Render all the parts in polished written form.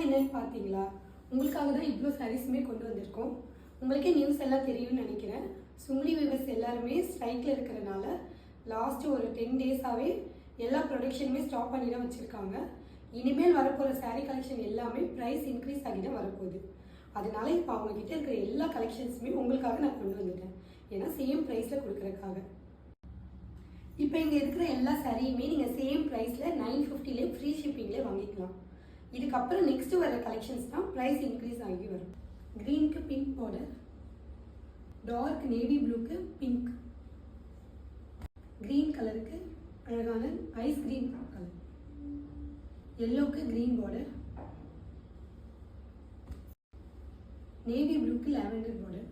என்னன்னு பார்த்தீங்களா? உங்களுக்காக தான் இவ்வளோ சாரீஸுமே கொண்டு வந்திருக்கோம். உங்களுக்கே நியூஸ் எல்லாம் தெரியும்னு நினைக்கிறேன். சுங்குடி வீவர்ஸ் எல்லாருமே ஸ்ட்ரைக்கில் இருக்கிறனால லாஸ்ட்டு ஒரு 10 டேஸாகவே எல்லா ப்ரொடக்ஷனுமே ஸ்டாப் பண்ணி தான் வச்சுருக்காங்க. இனிமேல் வரப்போகிற சாரீ கலெக்ஷன் எல்லாமே ப்ரைஸ் இன்க்ரீஸ் ஆகி தான் வரப்போகுது. அதனால இப்போ அவங்கக்கிட்ட இருக்கிற எல்லா கலெக்ஷன்ஸுமே உங்களுக்காக நான் கொண்டு வந்துட்டேன். ஏன்னா சேம் ப்ரைஸில் கொடுக்குறதுக்காக. இப்போ இங்கே இருக்கிற எல்லா சாரியுமே நீங்கள் சேம் ப்ரைஸில் 950லே ஃப்ரீ ஷிப்பிங்லேயே வாங்கிக்கலாம். இதுக்கப்புறம் நெக்ஸ்ட்டு வர கலெக்ஷன்ஸ் தான் ப்ரைஸ் இன்க்ரீஸ் ஆகி வரும். க்ரீனுக்கு பிங்க் பார்டர், டார்க் நேவி ப்ளூக்கு பிங்க், க்ரீன் கலருக்கு அழகான ஐஸ் க்ரீன் கலர், எல்லோக்கு க்ரீன் பார்டர், நேவி ப்ளூக்கு லாவெண்டர் பார்டர்,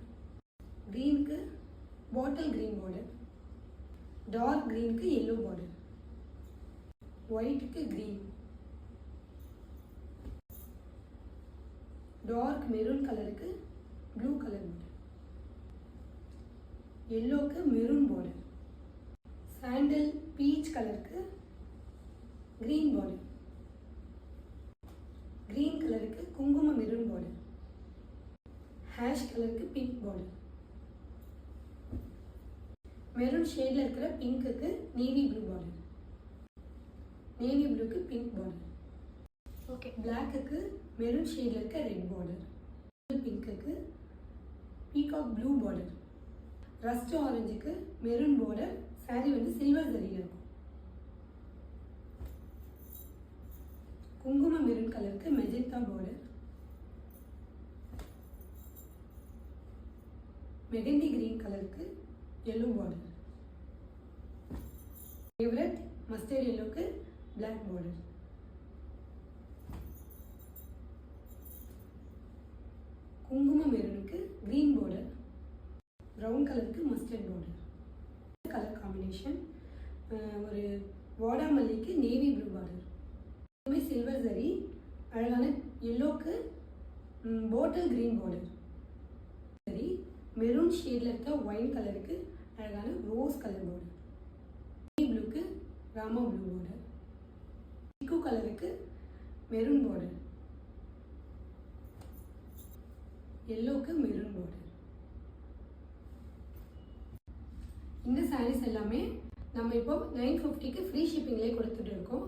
க்ரீனுக்கு பாட்டில் க்ரீன் பார்டர், டார்க் க்ரீனுக்கு எல்லோ பார்டர், ஒயிட்டுக்கு க்ரீன், டார்க் மெரூன் கலருக்கு ப்ளூ கலர் பார்டர், எல்லோக்கு மெரூன் பார்டர், சாண்டல் பீச் கலருக்கு க்ரீன் பார்டர், க்ரீன் கலருக்கு குங்கும மெரூன் பார்டர், ஹேஷ் கலருக்கு பிங்க் பார்டர், மெரூன் ஷேடில் இருக்கிற பிங்க்குக்கு நேவி ப்ளூ பார்டர், நேவி ப்ளூக்கு பிங்க் பார்டர், ஓகே பிளாக்குக்கு மெரூன் ஷேடில் இருக்க ரெட் பார்டர், பிங்க்குக்கு பீகாக் ப்ளூ பார்டர், ரஸ்ட் ஆரஞ்சுக்கு மெரூன் பார்டர், சாரி வந்து சில்வர் ஜரியில் இருக்கும், குங்கும மெரூன் கலருக்கு மெஜெண்டா பார்டர், மெகந்தி கிரீன் கலருக்கு yellow border, favorite mustard yellow க்கு black border, குங்கும மெரூனுக்கு green border, brown கலருக்கு mustard border. கலர் காம்பினேஷன் ஒரு வாடாமல்லிக்கு நேவி ப்ளூ பார்டர், இதுவுமே சில்வர் ஜரி, அழகான எல்லோக்கு பாட்டில் கிரீன் பார்டர், சரி மெரூன் ஷேடில் இருக்க ஒயின் கலருக்கு அழகான ரோஸ் கலர் பார்டர், ப்ளூக்கு ராமா ப்ளூ பார்டர், பிங்க் கலருக்கு மெரூன் பார்டர், எல்லோக்கு மெரூன் பார்டர். இந்த சாரீஸ் எல்லாமே நம்ம இப்போ 950க்கு ஃப்ரீ ஷிப்பிங்லேயே கொடுத்துட்டு இருக்கோம்.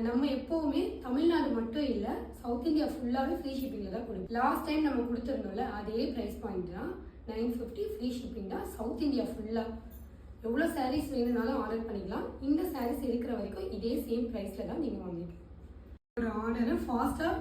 நம்ம எப்போவுமே தமிழ்நாடு மட்டும் இல்லை, சவுத் இந்தியா ஃபுல்லாகவே ஃப்ரீ ஷிப்பிங்கில் தான் கொடுக்கும். லாஸ்ட் டைம் நம்ம கொடுத்துருந்தோம்ல அதே ப்ரைஸ் பாயிண்ட் தான், 950 ஃப்ரீ ஷிப்பிங் தான் சவுத் இந்தியா ஃபுல்லாக. எவ்வளோ சாரீஸ் வேணும்னாலும் ஆர்டர் பண்ணிக்கலாம். இந்த சாரீஸ் இருக்கிற வரைக்கும் இதே சேம் ப்ரைஸில் தான் நீங்கள் வாங்கிக்கலாம். ஒரு ஆர்டரை ஃபாஸ்ட்டாக